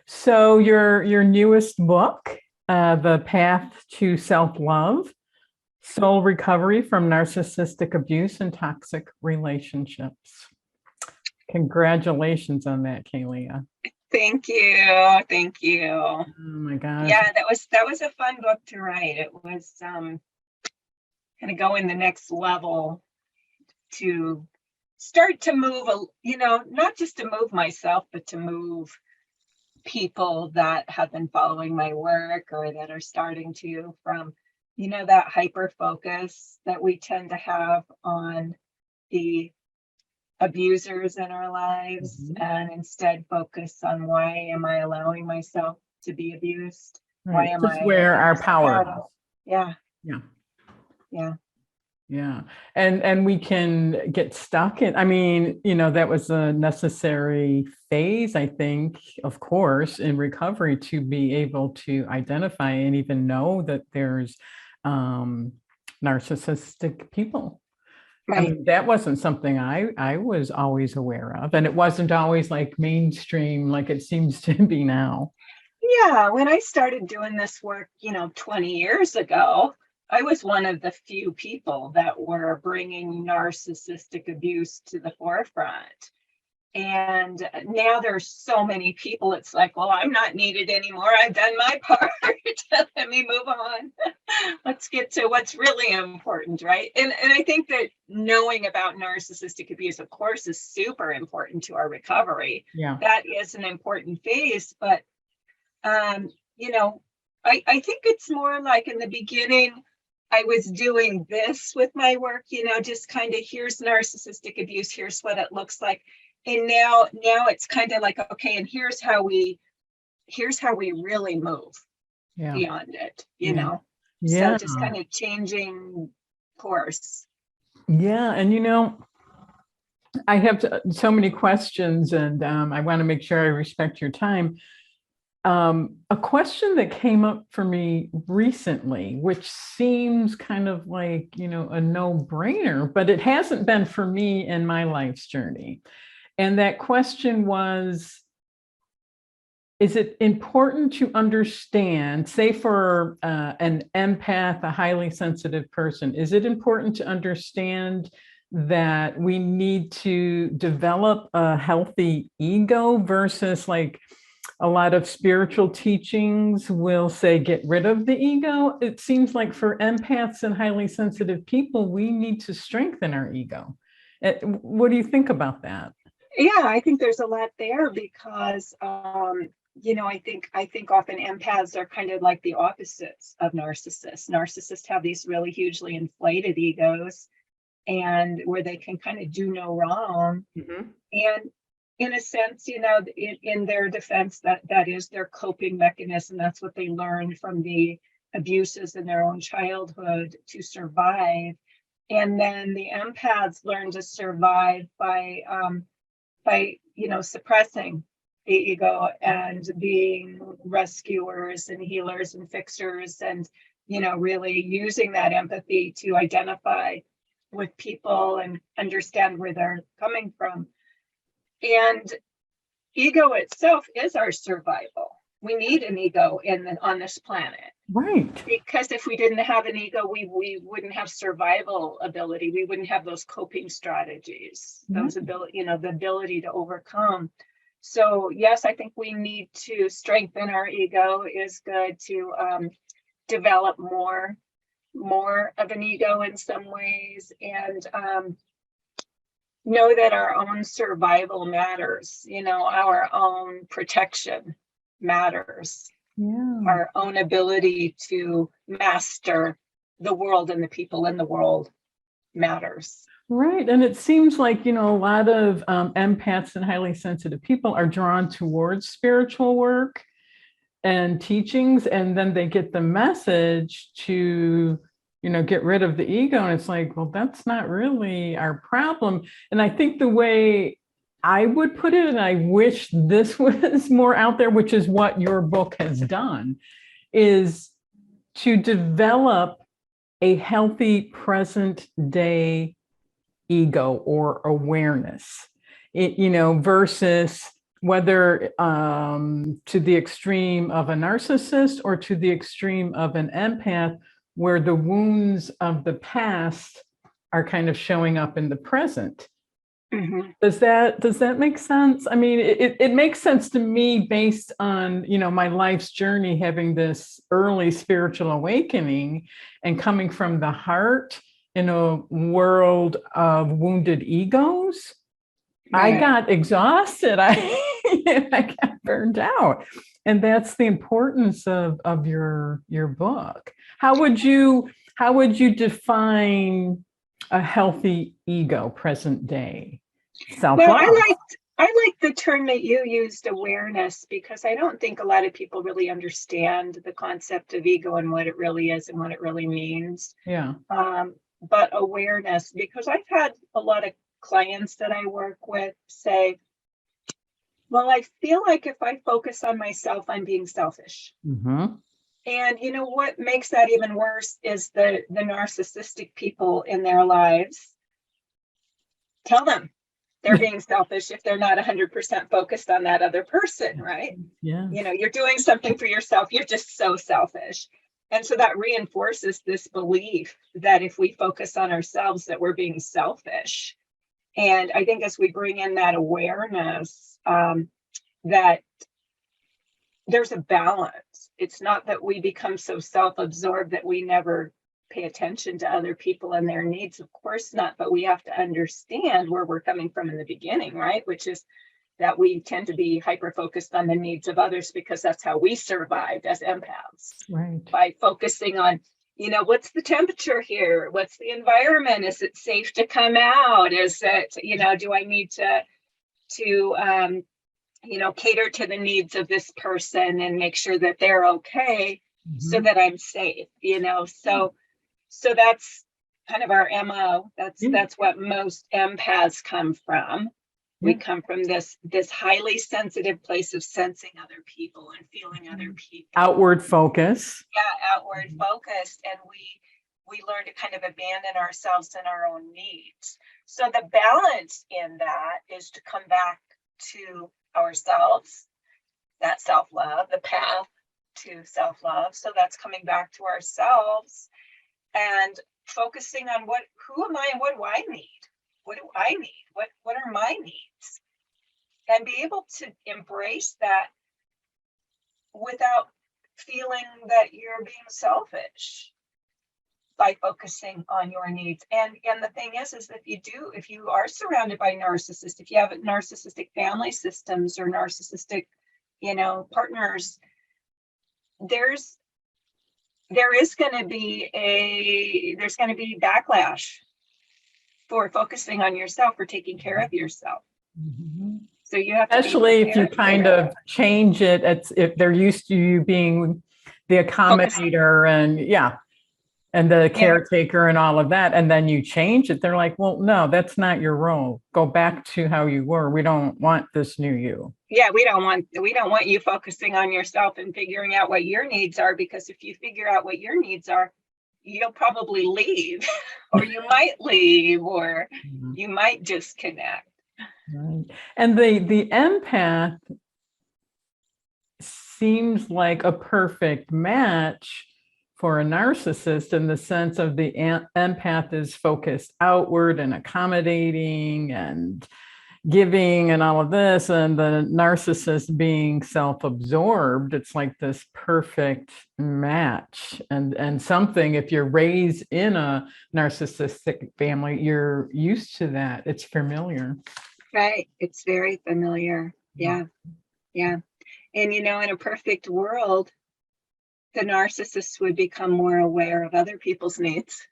So your newest book, The Path to Self-Love, Soul Recovery from Narcissistic Abuse and Toxic Relationships. Congratulations on that, Kaleah. Thank you. Thank you. Oh my gosh. Yeah, that was a fun book to write. It was kind of going the next level to start to move, not just to move myself, but to move people that have been following my work or that are starting to from, that hyper focus that we tend to have on the abusers in our lives, and instead focus on why am I allowing myself to be abused? Right. Why am Just I where our power is. Yeah. Yeah. Yeah. Yeah. And we can get stuck in, that was a necessary phase, I think, of course, in recovery to be able to identify and even know that there's narcissistic people. Right. That wasn't something I was always aware of, and it wasn't always like mainstream like it seems to be now. Yeah, when I started doing this work, 20 years ago, I was one of the few people that were bringing narcissistic abuse to the forefront. And now there's so many people, it's like, well, I'm not needed anymore. I've done my part. Let me move on. Let's get to what's really important, right? And I think that knowing about narcissistic abuse, of course, is super important to our recovery. Yeah. That is an important phase. But, I think it's more like in the beginning, I was doing this with my work, just kind of here's narcissistic abuse, here's what it looks like. And now it's kind of like, okay, and here's how we really move beyond it, Yeah. So just kind of changing course. Yeah. And I have so many questions, and I want to make sure I respect your time. A question that came up for me recently, which seems kind of like, a no-brainer, but it hasn't been for me in my life's journey. And that question was, is it important to understand, say for an empath, a highly sensitive person, is it important to understand that we need to develop a healthy ego versus like a lot of spiritual teachings will say, get rid of the ego? It seems like for empaths and highly sensitive people, we need to strengthen our ego. What do you think about that? Yeah, I think there's a lot there because, I think often empaths are kind of like the opposites of narcissists. Narcissists have these really hugely inflated egos, and where they can kind of do no wrong. Mm-hmm. And in a sense, in their defense, that is their coping mechanism. That's what they learned from the abuses in their own childhood to survive. And then the empaths learn to survive by suppressing the ego and being rescuers and healers and fixers, and really using that empathy to identify with people and understand where they're coming from. And ego itself is our survival. We need an ego on this planet. Right. Because if we didn't have an ego, we wouldn't have survival ability. We wouldn't have those coping strategies, those ability, the ability to overcome. So yes, I think we need to strengthen our ego. Is good to develop more of an ego in some ways, and know that our own survival matters. Our own protection matters. Yeah. Our own ability to master the world and the people in the world matters. Right. And it seems like, a lot of empaths and highly sensitive people are drawn towards spiritual work and teachings, and then they get the message to, get rid of the ego. And it's like, well, that's not really our problem. And I think the way I would put it, and I wish this was more out there, which is what your book has done, is to develop a healthy present day ego or awareness, versus whether to the extreme of a narcissist or to the extreme of an empath, where the wounds of the past are kind of showing up in the present. Mm-hmm. Does that make sense? I mean, it makes sense to me based on, my life's journey, having this early spiritual awakening and coming from the heart in a world of wounded egos. Right. I got exhausted. I got burned out. And that's the importance of your book. How would you define a healthy ego present day? Self-love. Well, I like the term that you used, awareness, because I don't think a lot of people really understand the concept of ego and what it really is and what it really means. Yeah. But awareness, because I've had a lot of clients that I work with say, well, I feel like if I focus on myself, I'm being selfish. Mm-hmm. And what makes that even worse is the narcissistic people in their lives tell them they're being selfish if they're not 100% focused on that other person, right? Yeah. You're doing something for yourself. You're just so selfish. And so that reinforces this belief that if we focus on ourselves, that we're being selfish. And I think as we bring in that awareness, that there's a balance. It's not that we become so self-absorbed that we never pay attention to other people and their needs. Of course not, but we have to understand where we're coming from in the beginning, right? Which is that we tend to be hyper-focused on the needs of others because that's how we survived as empaths. Right. By focusing on, what's the temperature here? What's the environment? Is it safe to come out? Is it, do I need to cater to the needs of this person and make sure that they're okay, so that I'm safe, so that's kind of our MO. That's what most empaths come from. We come from this highly sensitive place of sensing other people and feeling other people. Outward focus. Yeah, outward focused. And we learn to kind of abandon ourselves and our own needs. So the balance in that is to come back to ourselves, that self-love, the path to self-love. So that's coming back to ourselves and focusing on who am I and what do I need? What do I need? What are my needs? And be able to embrace that without feeling that you're being selfish by focusing on your needs. And the thing is that if you are surrounded by narcissists, if you have narcissistic family systems or narcissistic, partners, there is going to be backlash for focusing on yourself, for taking care of yourself. Mm-hmm. So you have to, especially if you kind of change it, if they're used to you being the accommodator and the caretaker and all of that, and then you change it, they're like, well, no, that's not your role. Go back to how you were. We don't want this new you. Yeah, we don't want you focusing on yourself and figuring out what your needs are, because if you figure out what your needs are, you'll probably leave, or you might leave, or you might disconnect. Right. And the empath seems like a perfect match for a narcissist, in the sense of the empath is focused outward and accommodating and giving and all of this, and the narcissist being self-absorbed. It's like this perfect match. And something, if you're raised in a narcissistic family, you're used to that. It's familiar. Right. It's very familiar. Yeah. Yeah. And, in a perfect world, the narcissist would become more aware of other people's needs,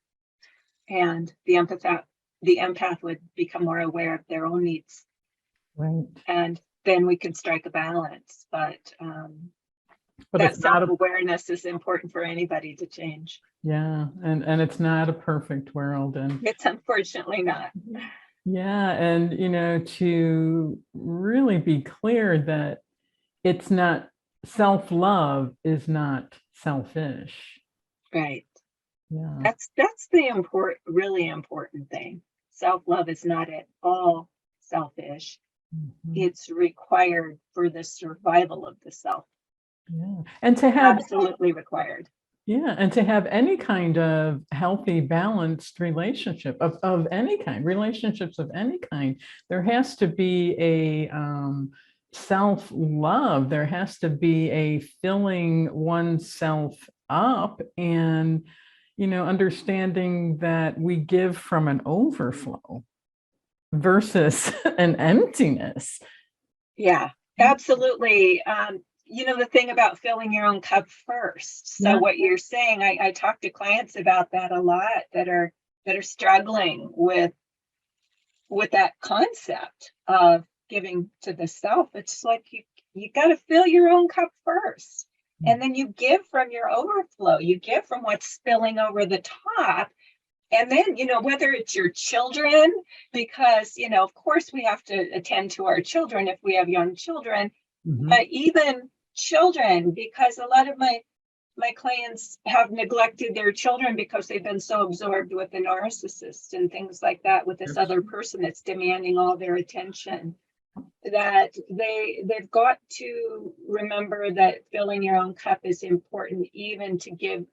and the empath would become more aware of their own needs. Right. And then we can strike a balance. But that self-awareness is important for anybody to change. Yeah. And it's not a perfect world. And it's unfortunately not. Yeah. And, to really be clear that it's not, self-love is not selfish. Right. Yeah. That's the really important thing. Self-love is not at all selfish. Mhm. It's required for the survival of the self. Yeah. And to have Absolutely required. Yeah, and to have any kind of healthy, balanced relationship of any kind, relationships of any kind, there has to be a self-love. There has to be a filling oneself up and, understanding that we give from an overflow versus an emptiness. Yeah, absolutely. The thing about filling your own cup first. So Yeah. what you're saying, I talk to clients about that a lot that are struggling with that concept of giving to the self. It's like you got to fill your own cup first. And then you give from your overflow. You give from what's spilling over the top. And then, whether it's your children, because, of course we have to attend to our children if we have young children, Mhm. but even children, because a lot of my clients have neglected their children because they've been so absorbed with the narcissist and things like that, with this other person that's demanding all their attention, that they've got to remember that filling your own cup is important, even to give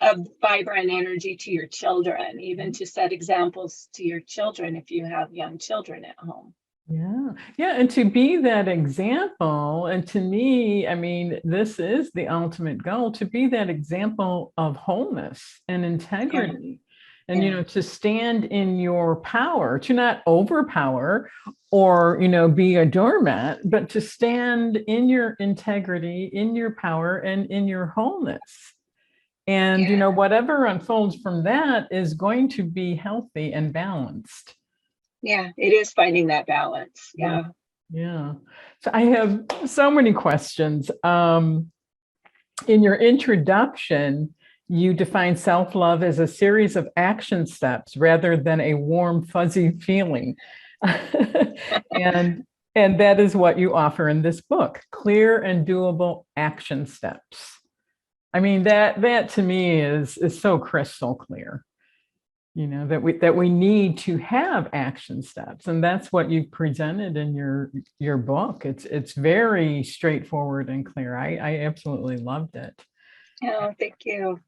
a vibrant energy to your children, even to set examples to your children if you have young children at home. Yeah. Yeah. And to be that example, and to me, I mean, this is the ultimate goal, to be that example of wholeness and integrity. And, Yeah. to stand in your power, to not overpower or, be a doormat, but to stand in your integrity, in your power, and in your wholeness. And, Yeah. whatever unfolds from that is going to be healthy and balanced. Yeah, it is finding that balance. Yeah. Yeah. So I have so many questions. In your introduction, you define self-love as a series of action steps rather than a warm, fuzzy feeling. and that is what you offer in this book, clear and doable action steps. I mean, that to me is so crystal clear. That we need to have action steps, and that's what you presented in your book. It's very straightforward and clear. I absolutely loved it. Oh, thank you.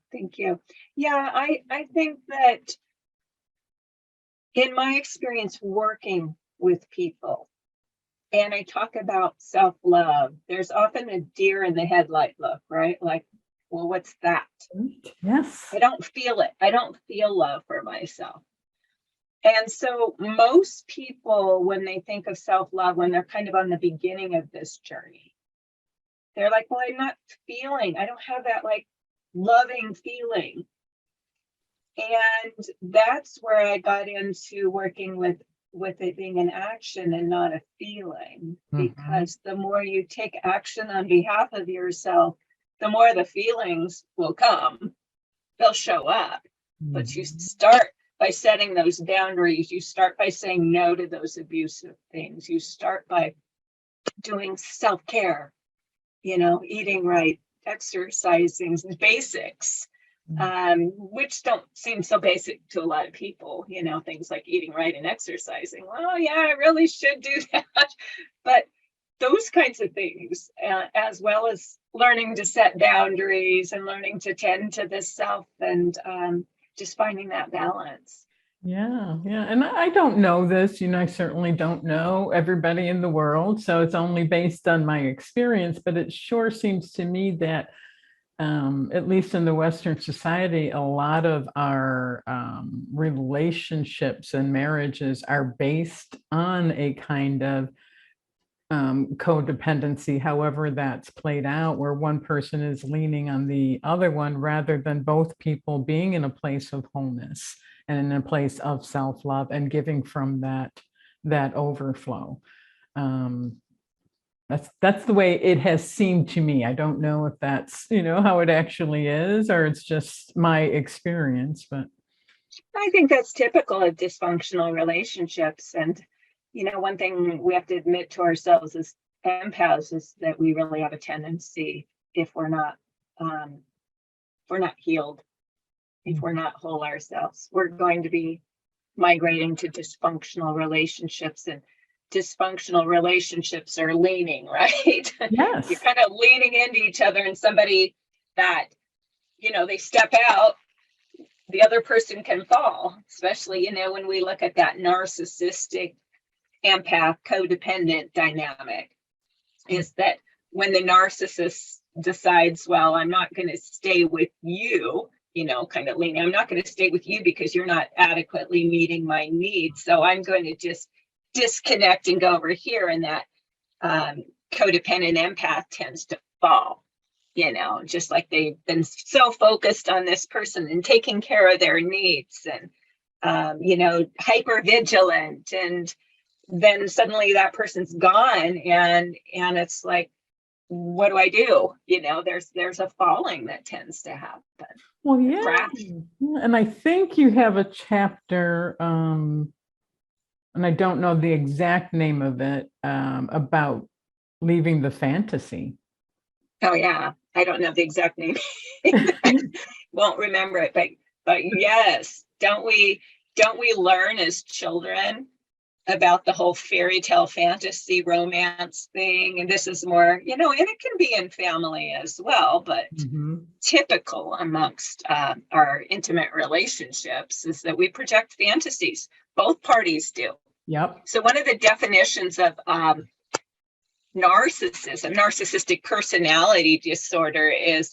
Yeah, I think that in my experience working with people, and I talk about self-love, there's often a deer in the headlight look, right? Like, well, what's that? Yes. I don't feel it. I don't feel love for myself. And so most people, when they think of self-love, when they're kind of on the beginning of this journey, they're like, well, I don't have that like loving feeling. And that's where I got into working with it being an action and not a feeling, because the more you take action on behalf of yourself, the more the feelings will come. They'll show up. But you start by setting those boundaries. You start by saying no to those abusive things. You start by doing self-care, eating right, exercising, basics, which don't seem so basic to a lot of people, things like eating right and exercising. Well, yeah, I really should do that. But those kinds of things, as well as learning to set boundaries and learning to tend to the self, and just finding that balance. Yeah. And I don't know this, I certainly don't know everybody in the world. So it's only based on my experience, but it sure seems to me that at least in the Western society, a lot of our relationships and marriages are based on a kind of codependency, however that's played out, where one person is leaning on the other one rather than both people being in a place of wholeness and in a place of self-love and giving from that overflow. That's the way it has seemed to me. I don't know if that's, how it actually is, or it's just my experience, but I think that's typical of dysfunctional relationships. And, one thing we have to admit to ourselves as empaths is that we really have a tendency, if we're not healed, if we're not whole ourselves, we're going to be migrating to dysfunctional relationships. And dysfunctional relationships are leaning, right? Yes. You're kind of leaning into each other, and somebody that, they step out, the other person can fall, especially, when we look at that narcissistic empath codependent dynamic, is that when the narcissist decides, well, I'm not going to stay with you, kind of leaning, I'm not going to stay with you because you're not adequately meeting my needs. So I'm going to just disconnect and go over here. And that codependent empath tends to fall, just like they've been so focused on this person and taking care of their needs and, hyper vigilant. And then suddenly that person's gone and it's like, what do I do? There's a falling that tends to happen. Well, yeah. Crash. And I think you have a chapter, and I don't know the exact name of it, about leaving the fantasy. Oh yeah, I don't know the exact name. Won't remember it, but yes, don't we learn as children about the whole fairy tale fantasy romance thing? And this is more, and it can be in family as well, but typical amongst our intimate relationships is that we project fantasies. Both parties do. Yep. So one of the definitions of narcissistic personality disorder is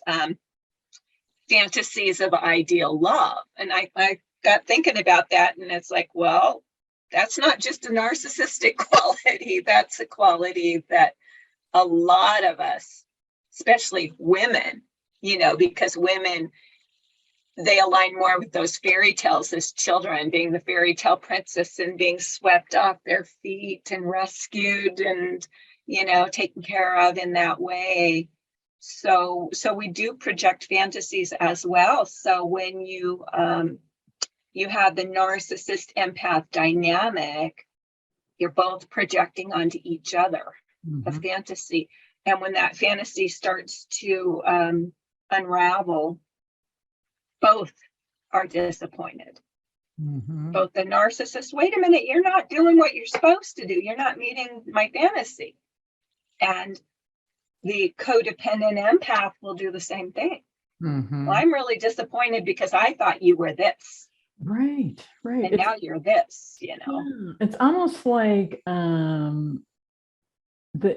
fantasies of ideal love. And I got thinking about that, and it's like, well, that's not just a narcissistic quality. That's a quality that a lot of us, especially women, because women, they align more with those fairy tales as children, being the fairy tale princess and being swept off their feet and rescued and, taken care of in that way. So we do project fantasies as well. So when you have the narcissist empath dynamic, you're both projecting onto each other a fantasy. And when that fantasy starts to unravel, both are disappointed. Both the narcissist, wait a minute, you're not doing what you're supposed to do. You're not meeting my fantasy. And the codependent empath will do the same thing. Well, I'm really disappointed because I thought you were this. Right. And now you're this, Yeah. It's almost like the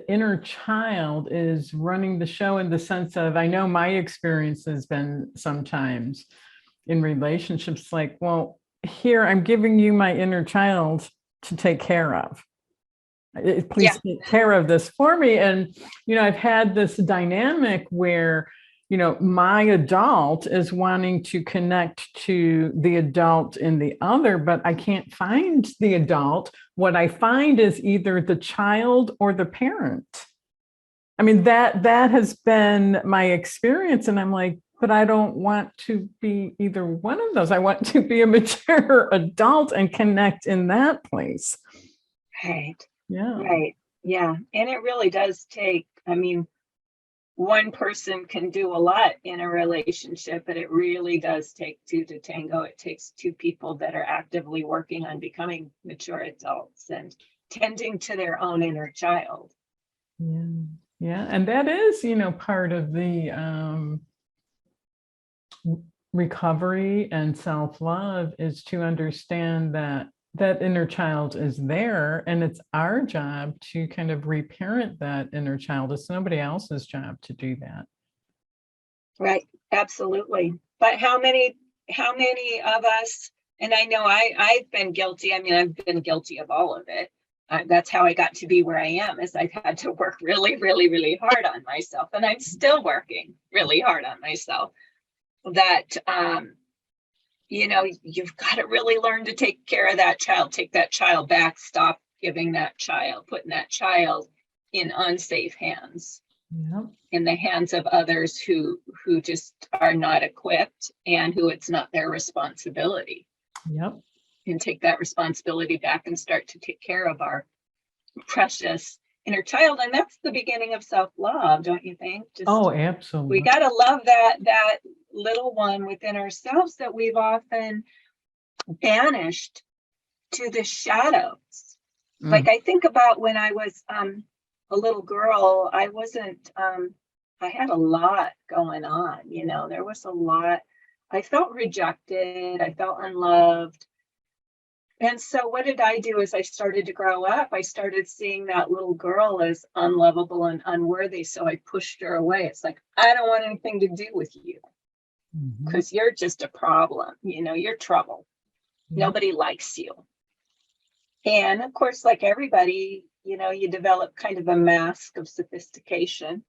inner child is running the show, in the sense of, I know my experience has been sometimes in relationships like, well, here, I'm giving you my inner child to take care of. Please take care of this for me. And, I've had this dynamic where, my adult is wanting to connect to the adult in the other, but I can't find the adult. What I find is either the child or the parent. I mean, that has been my experience. And I'm like, but I don't want to be either one of those. I want to be a mature adult and connect in that place. Right. Yeah. Right. Yeah. And it really does take, one person can do a lot in a relationship, but it really does take two to tango. It takes two people that are actively working on becoming mature adults and tending to their own inner child. Yeah. And that is, part of the recovery and self-love, is to understand that inner child is there, and it's our job to kind of reparent that inner child. It's nobody else's job to do that. Right. Absolutely. But how many of us, and I know I've been guilty. I've been guilty of all of it. That's how I got to be where I am, is I've had to work really, really, really hard on myself. And I'm still working really hard on myself. That, you've got to really learn to take care of that child, take that child back, stop putting that child in unsafe hands, in the hands of others who just are not equipped and who it's not their responsibility. And take that responsibility back and start to take care of our precious inner child. And that's the beginning of self-love, don't you think? Absolutely. We got to love that little one within ourselves that we've often banished to the shadows. Like I think about when I was a little girl, I wasn't, I had a lot going on, there was a lot. I felt rejected. I felt unloved. And so what did I do as I started to grow up? I started seeing that little girl as unlovable and unworthy. So I pushed her away. It's like, I don't want anything to do with you because you're just a problem. You're trouble. Nobody likes you. And of course, like everybody, you develop kind of a mask of sophistication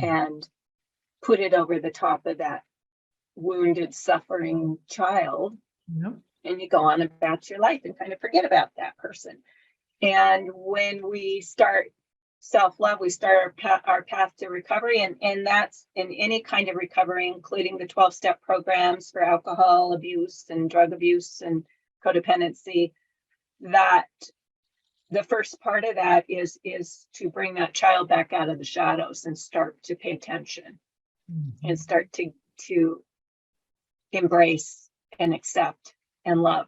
and put it over the top of that wounded, suffering child. Yep. And you go on about your life and kind of forget about that person. And when we start self-love, we start our path to recovery. And that's in any kind of recovery, including the 12-step programs for alcohol abuse and drug abuse and codependency, that the first part of that is to bring that child back out of the shadows and start to pay attention and start to embrace and accept and love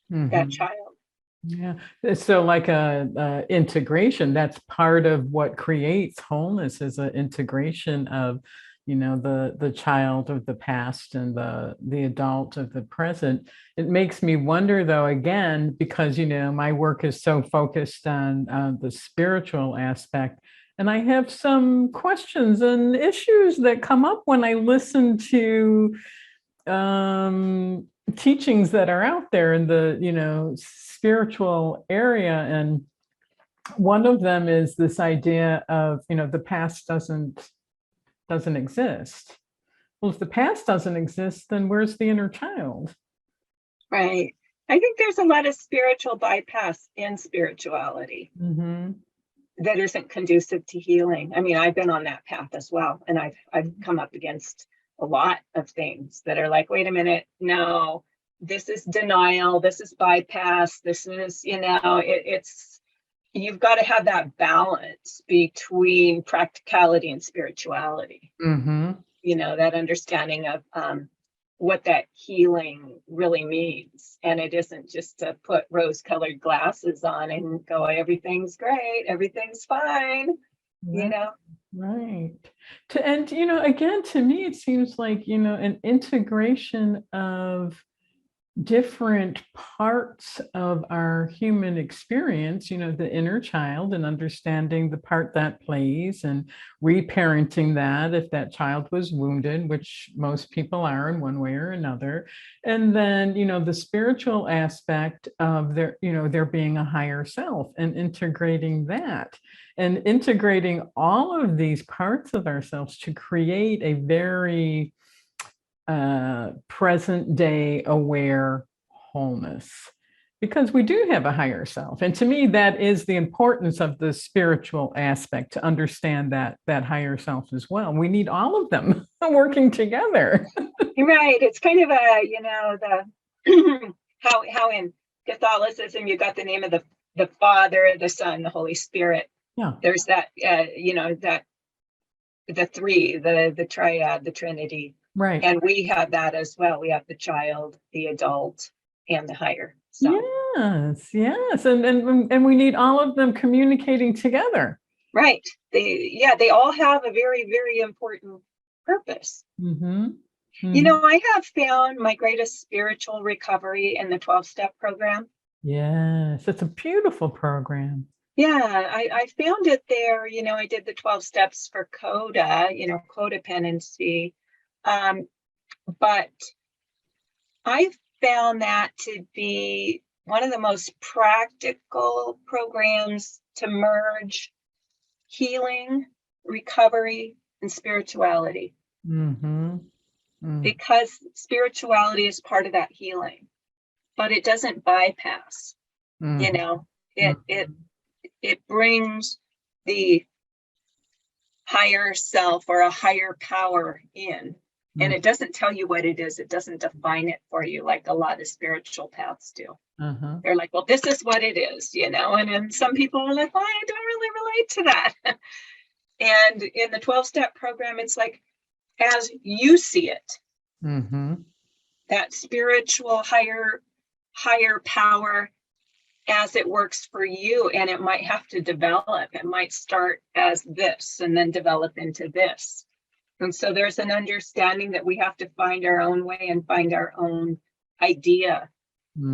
that child. Yeah. So like a integration, that's part of what creates wholeness, is an integration of, the child of the past and the adult of the present. It makes me wonder though, again, because, my work is so focused on the spiritual aspect, and I have some questions and issues that come up when I listen to teachings that are out there in the spiritual area. And one of them is this idea of the past doesn't exist. Well, if the past doesn't exist, then where's the inner child? Right. I think there's a lot of spiritual bypass in spirituality that isn't conducive to healing. I mean, I've been on that path as well, and I've come up against a lot of things that are like, wait a minute, no, this is denial, this is bypass, this is, it's, you've got to have that balance between practicality and spirituality. That understanding of what that healing really means. And it isn't just to put rose-colored glasses on and go, everything's great, everything's fine, Right. And, again, to me, it seems like, an integration of different parts of our human experience, the inner child, and understanding the part that plays and reparenting that if that child was wounded, which most people are in one way or another. And then, the spiritual aspect of there being a higher self, and integrating that, and integrating all of these parts of ourselves to create a very present day aware wholeness, because we do have a higher self. And to me, that is the importance of the spiritual aspect, to understand that higher self as well. We need all of them working together. Right. It's kind of the how in Catholicism you got the name of the Father, the Son, the Holy Spirit. Yeah. There's that that the three, the triad, the Trinity. Right. And we have that as well. We have the child, the adult, and the higher self. Yes. And we need all of them communicating together. Right. They all have a very, very important purpose. I have found my greatest spiritual recovery in the 12-step program. Yes, it's a beautiful program. Yeah, I found it there. I did the 12 steps for codependency. But I found that to be one of the most practical programs to merge healing, recovery, and spirituality. Because spirituality is part of that healing, but it doesn't bypass. It brings the higher self or a higher power in. And it doesn't tell you what it is. It doesn't define it for you like a lot of spiritual paths do. They're like, well, this is what it is, and then some people are like, well, I don't really relate to that. And in the 12-step program, it's like, as you see it, that spiritual higher power as it works for you, and it might have to develop. It might start as this and then develop into this. And so there's an understanding that we have to find our own way and find our own idea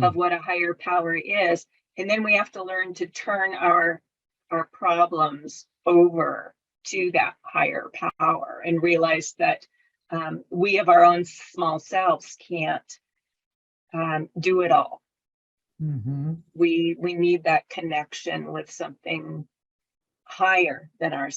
of what a higher power is. And then we have to learn to turn our problems over to that higher power and realize that we of our own small selves can't do it all. Mm-hmm. We need that connection with something higher than our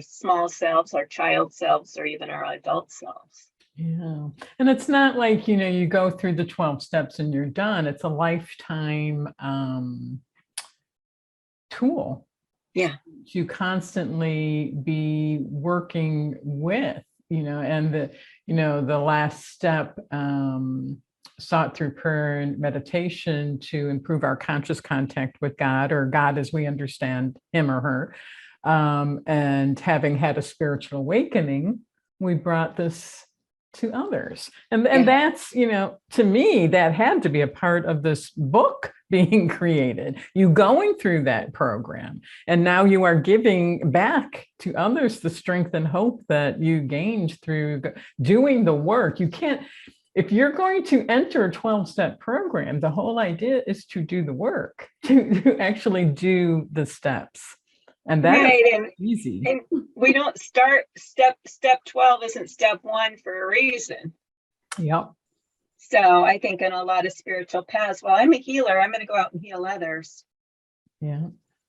small selves, our child selves, or even our adult selves. Yeah. And it's not like, you go through the 12 steps and you're done. It's a lifetime tool. Yeah. To constantly be working with, and the last step, sought through prayer and meditation to improve our conscious contact with God, or God as we understand him or her. And having had a spiritual awakening, we brought this to others. And that's, to me, that had to be a part of this book being created, you going through that program. And now you are giving back to others the strength and hope that you gained through doing the work. You can't, if you're going to enter a 12-step program, the whole idea is to do the work, to actually do the steps. And that's right, easy. And we don't start step 12 isn't step 1 for a reason. Yep. So I think in a lot of spiritual paths, well, I'm a healer, I'm going to go out and heal others. Yeah.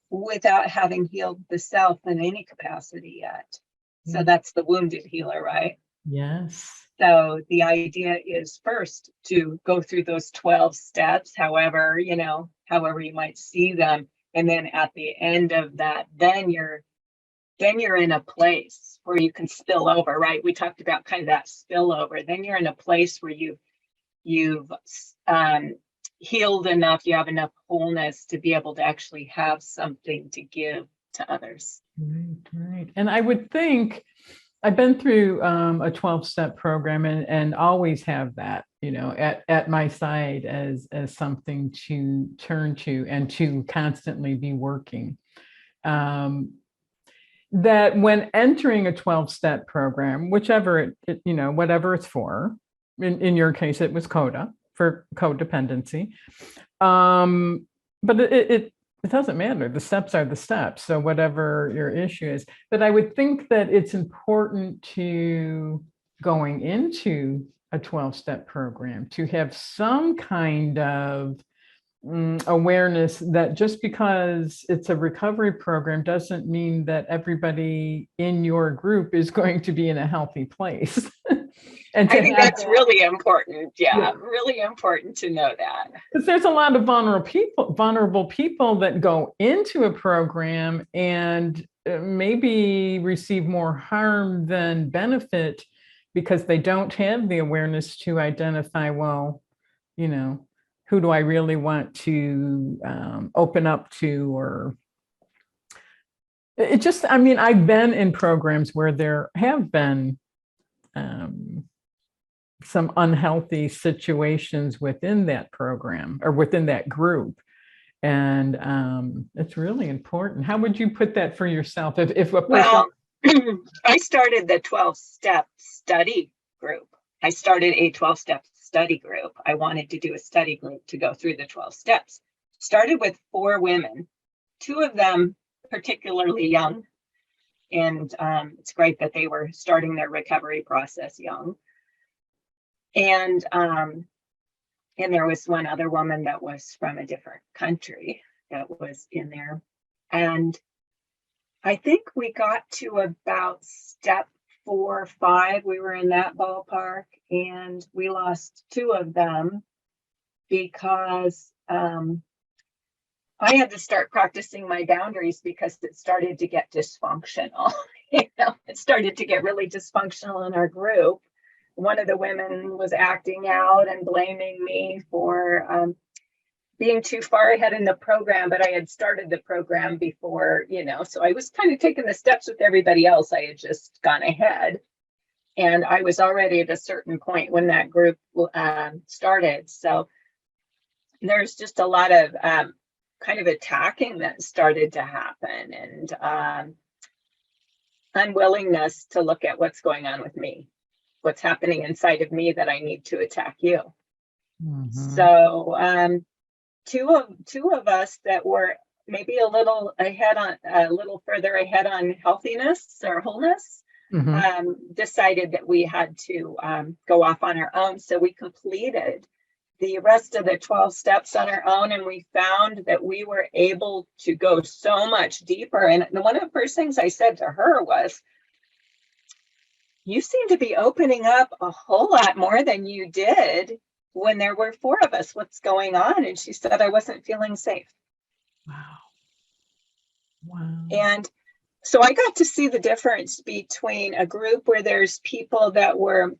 Without having healed the self in any capacity yet. So that's the wounded healer, right? Yes. So the idea is first to go through those 12 steps, however you might see them. And then at the end of that, then you're in a place where you can spill over, right? We talked about kind of that spillover. Then you're in a place where you've healed enough, you have enough wholeness to be able to actually have something to give to others. Right. And I would think, I've been through a 12-step program and always have that, at my side as something to turn to and to constantly be working. That when entering a 12-step program, whichever whatever it's for, in your case, it was CODA for codependency. But it doesn't matter. The steps are the steps. So whatever your issue is, but I would think that it's important to going into a 12-step program to have some kind of awareness that just because it's a recovery program doesn't mean that everybody in your group is going to be in a healthy place. And I think that's really important. Yeah, really important to know that. Because there's a lot of vulnerable people that go into a program and maybe receive more harm than benefit because they don't have the awareness to identify, well, who do I really want to open up to? Or it just, I've been in programs where there have been some unhealthy situations within that program or within that group. And it's really important. How would you put that for yourself? If a person... Well, I started the 12-step study group. I started a 12-step study group. I wanted to do a study group to go through the 12 steps. Started with 4 women, 2 of them particularly young. And it's great that they were starting their recovery process young. And there was one other woman that was from a different country that was in there. And I think we got to about step 4 or 5. We were in that ballpark, and we lost 2 of them because I had to start practicing my boundaries because it started to get dysfunctional. It started to get really dysfunctional in our group. One of the women was acting out and blaming me for being too far ahead in the program, but I had started the program before, so I was kind of taking the steps with everybody else. I had just gone ahead, and I was already at a certain point when that group started. So there's just a lot of kind of attacking that started to happen, and unwillingness to look at what's going on with me, what's happening inside of me that I need to attack you. So two of us that were maybe a little further ahead on healthiness or wholeness, decided that we had to go off on our own. So we completed the rest of the 12 steps on our own, and we found that we were able to go so much deeper. And one of the first things I said to her was, you seem to be opening up a whole lot more than you did when there were 4 of us. What's going on? And she said, I wasn't feeling safe. Wow. And so I got to see the difference between a group where there's people that were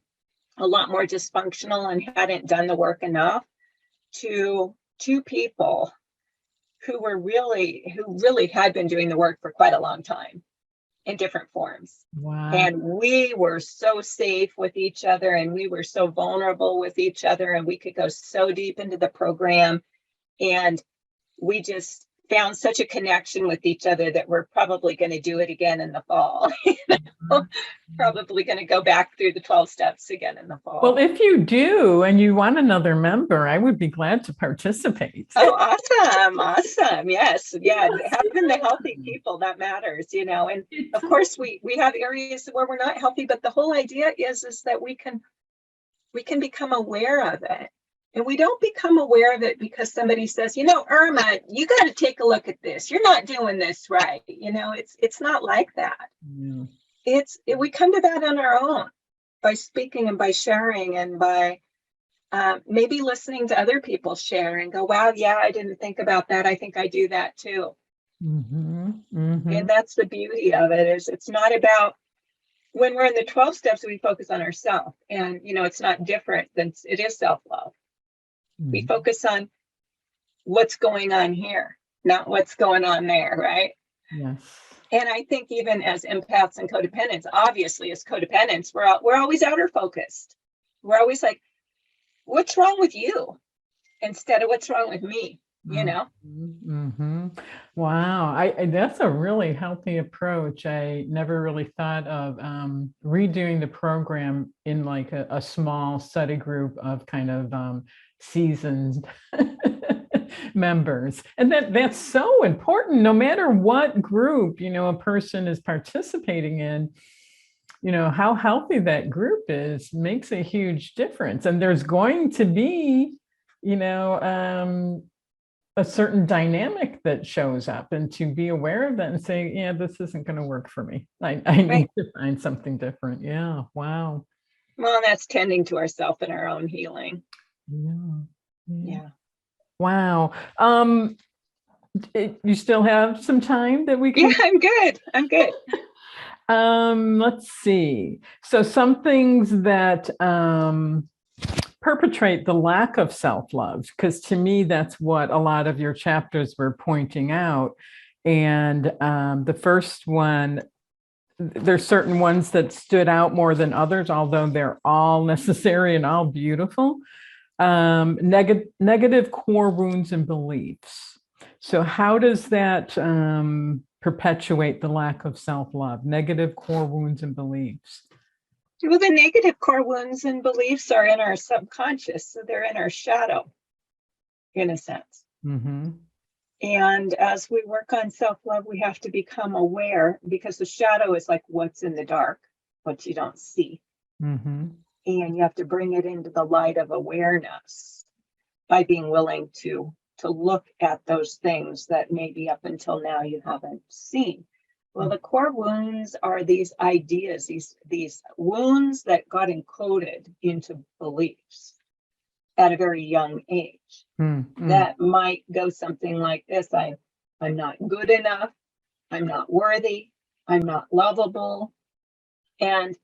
a lot more dysfunctional and hadn't done the work enough, to 2 people who really had been doing the work for quite a long time in different forms. Wow. And we were so safe with each other, and we were so vulnerable with each other, and we could go so deep into the program, and we just found such a connection with each other that we're probably going to do it again in the fall. Probably going to go back through the 12 steps again in the fall. Well, if you do and you want another member, I would be glad to participate. Oh, awesome. Yes. Yeah. Having the healthy people, that matters, and of course we have areas where we're not healthy, but the whole idea is that we can become aware of it. And we don't become aware of it because somebody says, Irma, you got to take a look at this. You're not doing this right. It's not like that. Yeah. We come to that on our own by speaking and by sharing, and by maybe listening to other people share and go, wow, yeah, I didn't think about that. I think I do that too. And that's the beauty of it, is it's not about, when we're in the 12 steps, we focus on ourselves, and it's not different than it is self-love. We focus on what's going on here, not what's going on there, right? Yes. And I think even as empaths and codependents, obviously as codependents, we're always outer focused. We're always like, what's wrong with you? Instead of what's wrong with me, Wow. That's a really healthy approach. I never really thought of redoing the program in like a small study group of kind of seasoned members. And that's so important, no matter what group, a person is participating in. How healthy that group is makes a huge difference. And there's going to be, a certain dynamic that shows up, and to be aware of that and say, yeah, this isn't going to work for me. I need to find something different. Yeah. Wow. Well, that's tending to ourselves and our own healing. Yeah. Wow. You still have some time that we can? Yeah, I'm good. Let's see. So some things that perpetrate the lack of self-love, because to me, that's what a lot of your chapters were pointing out. And the first one, there's certain ones that stood out more than others, although they're all necessary and all beautiful. Negative core wounds and beliefs. So how does that perpetuate the lack of self-love? Negative core wounds and beliefs. Well, the negative core wounds and beliefs are in our subconscious, so they're in our shadow, in a sense. And as we work on self-love, we have to become aware, because the shadow is like what's in the dark, what you don't see. And you have to bring it into the light of awareness by being willing to look at those things that maybe up until now you haven't seen. Well, the core wounds are these ideas, these wounds that got encoded into beliefs at a very young age. That might go something like this: I'm not good enough, I'm not worthy, I'm not lovable. And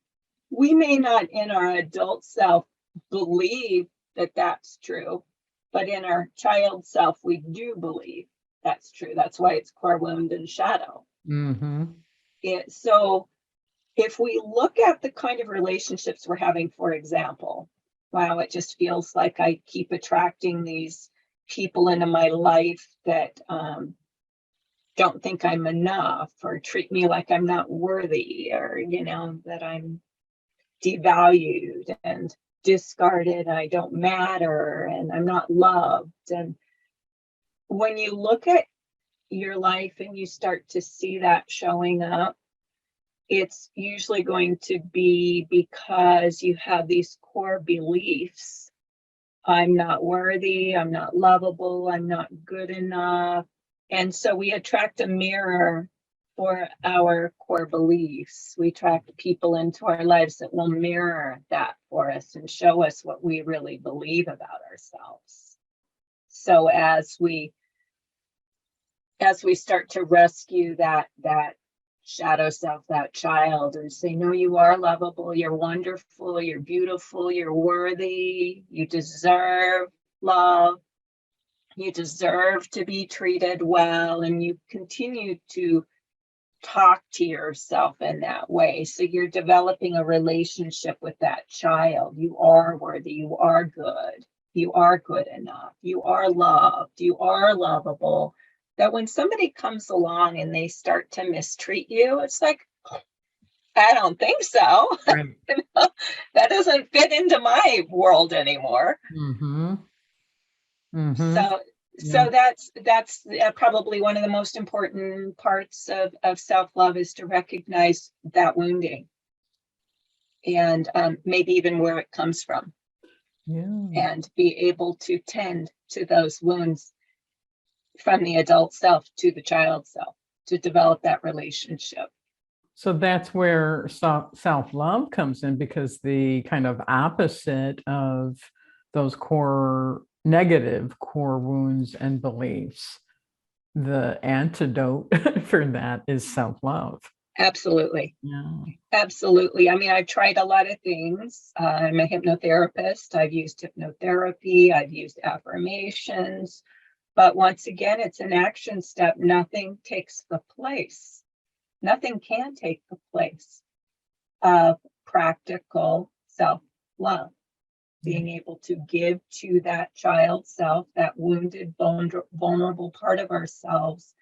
we may not in our adult self believe that that's true, but in our child self, we do believe that's true. That's why it's core wound and shadow. So if we look at the kind of relationships we're having, for example, wow, it just feels like I keep attracting these people into my life that don't think I'm enough, or treat me like I'm not worthy, or, that I'm devalued and discarded, I don't matter, and I'm not loved. And when you look at your life and you start to see that showing up, it's usually going to be because you have these core beliefs. I'm not worthy, I'm not lovable, I'm not good enough. And so we attract a mirror for our core beliefs. We attract people into our lives that will mirror that for us and show us what we really believe about ourselves. So as we start to rescue that shadow self, that child, and say, no, you are lovable, you're wonderful, you're beautiful, you're worthy, you deserve love, you deserve to be treated well, and you continue to talk to yourself in that way. So you're developing a relationship with that child. You are worthy, you are good, you are good enough, you are loved, you are lovable. That when somebody comes along and they start to mistreat you, it's like, I don't think so. Right. That doesn't fit into my world anymore. Mm-hmm. Mm-hmm. So that's probably one of the most important parts of self-love, is to recognize that wounding, and maybe even where it comes from, and be able to tend to those wounds from the adult self to the child self, to develop that relationship. So that's where self-love comes in, because the kind of opposite of those negative core wounds and beliefs, the antidote for that is self-love. Absolutely. Yeah. Absolutely. I mean, I've tried a lot of things. I'm a hypnotherapist. I've used hypnotherapy. I've used affirmations. But once again, it's an action step. Nothing takes the place. Nothing can take the place of practical self-love. Being able to give to that child self, that wounded, vulnerable part of ourselves,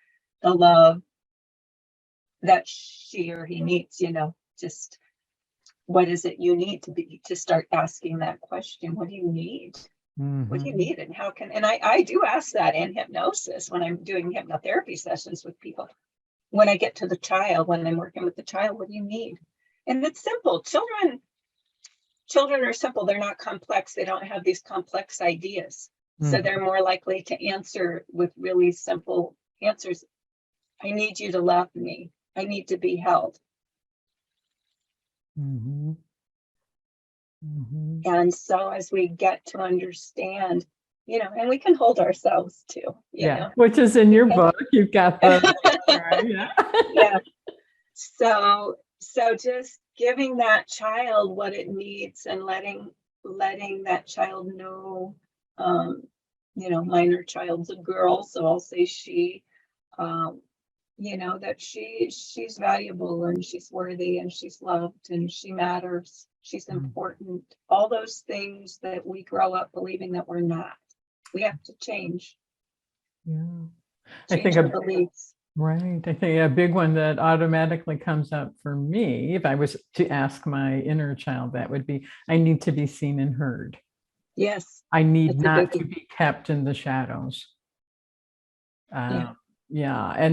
the love that she or he needs, just what is it you need to start asking that question? What do you need? Mm-hmm. What do you need? And how can, and I do ask that in hypnosis when I'm doing hypnotherapy sessions with people. When I get to the child, when I'm working with the child, what do you need? And it's simple. Children are simple. They're not complex. They don't have these complex ideas. Mm-hmm. So they're more likely to answer with really simple answers. I need you to love me. I need to be held. Mm-hmm. Mm-hmm. And so as we get to understand, and we can hold ourselves too, which is in your book. You've got the right, yeah. So just giving that child what it needs, and letting that child know, my inner child's a girl, so I'll say she, that she's valuable, and she's worthy, and she's loved, and she matters, she's important. All those things that we grow up believing that we're not, we have to change. I think our beliefs. Right. I think a big one that automatically comes up for me, if I was to ask my inner child, that would be, I need to be seen and heard. Yes. I need not to be kept in the shadows. And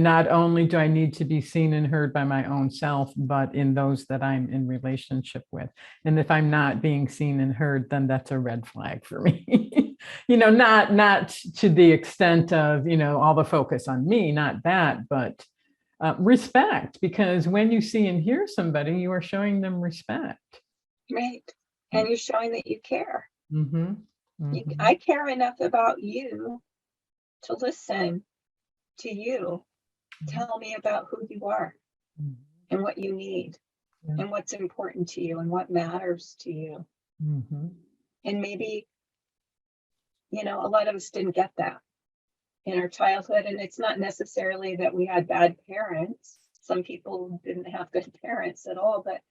not only do I need to be seen and heard by my own self, but in those that I'm in relationship with. And if I'm not being seen and heard, then that's a red flag for me. Not to the extent of, all the focus on me, not that, but respect, because when you see and hear somebody, you are showing them respect. Right. And you're showing that you care. Mm-hmm. Mm-hmm. I care enough about you to listen to you. Tell me about who you are, and what you need, and what's important to you, and what matters to you. Mm-hmm. And maybe, a lot of us didn't get that in our childhood. And it's not necessarily that we had bad parents. Some people didn't have good parents at all, but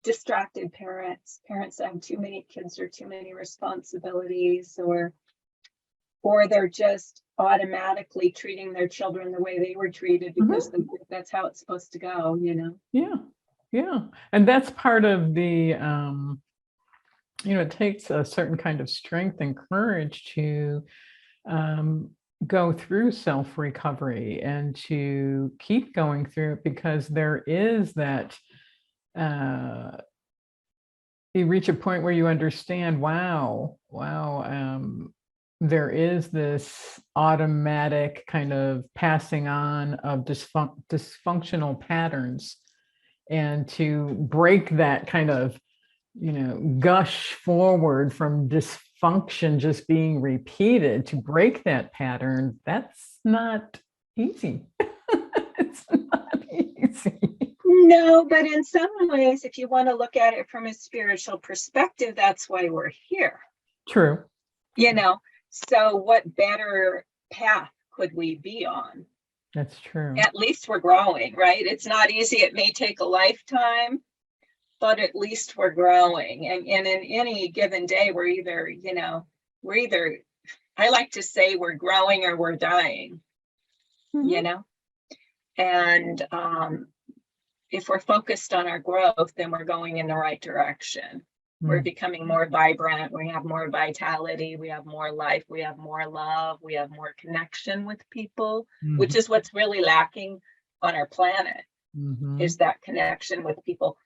distracted parents that have too many kids or too many responsibilities, or or they're just automatically treating their children the way they were treated because that's how it's supposed to go, you know? Yeah. And that's part of the, it takes a certain kind of strength and courage to go through self-recovery and to keep going through it, because there is that, you reach a point where you understand, wow, there is this automatic kind of passing on of dysfunctional patterns, and to break that kind of, gush forward from dysfunction just being repeated, to break that pattern, that's not easy. It's not easy. No, but in some ways, if you want to look at it from a spiritual perspective, that's why we're here. True. So what better path could we be on? That's true. At least we're growing, right? It's not easy. It may take a lifetime, but at least we're growing. And in any given day, we're either, I like to say we're growing or we're dying, and if we're focused on our growth, then we're going in the right direction. We're becoming more vibrant. We have more vitality. We have more life. We have more love. We have more connection with people, which is what's really lacking on our planet, is that connection with people.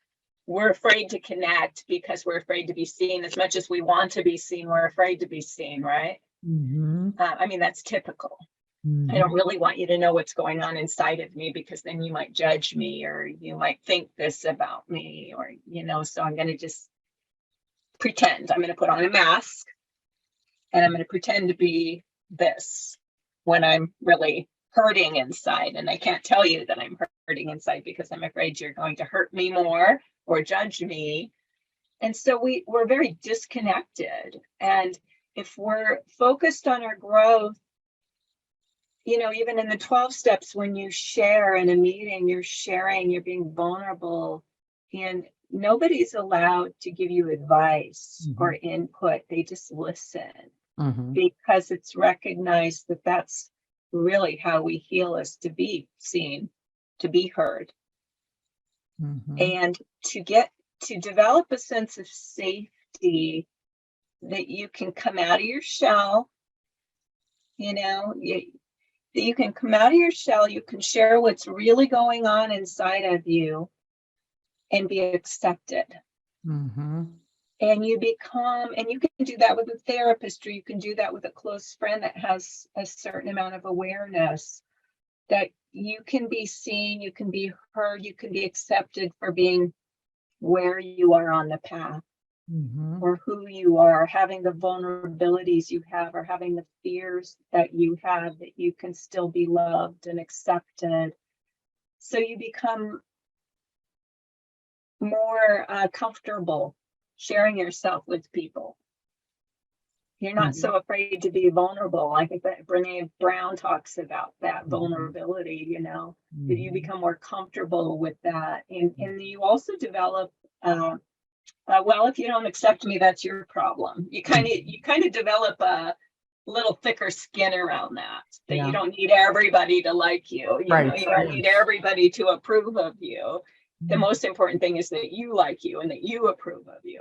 We're afraid to connect because we're afraid to be seen. As much as we want to be seen, we're afraid to be seen, right? I mean, that's typical. I don't really want you to know what's going on inside of me, because then you might judge me, or you might think this about me, or, so I'm going to just pretend. I'm going to put on a mask, and I'm going to pretend to be this when I'm really hurting inside. And I can't tell you that I'm hurting inside because I'm afraid you're going to hurt me more or judge me. And so we're very disconnected. And if we're focused on our growth, even in the 12 steps, when you share in a meeting, you're sharing, you're being vulnerable, and nobody's allowed to give you advice or input. They just listen, because it's recognized that that's really how we heal, is to be seen, to be heard, and to develop a sense of safety, that you can come out of your shell, that you can come out of your shell, you can share what's really going on inside of you and be accepted. And you can do that with a therapist, or you can do that with a close friend that has a certain amount of awareness, that you can be seen, you can be heard, you can be accepted for being where you are on the path, or who you are, having the vulnerabilities you have, or having the fears that you have, that you can still be loved and accepted. So you become more comfortable sharing yourself with people. You're not so afraid to be vulnerable. I think that Brene Brown talks about that vulnerability, that you become more comfortable with that. And you also develop, well, if you don't accept me, that's your problem. You kind of develop a little thicker skin around that you don't need everybody to like you. You don't need everybody to approve of you. The most important thing is that you like you and that you approve of you.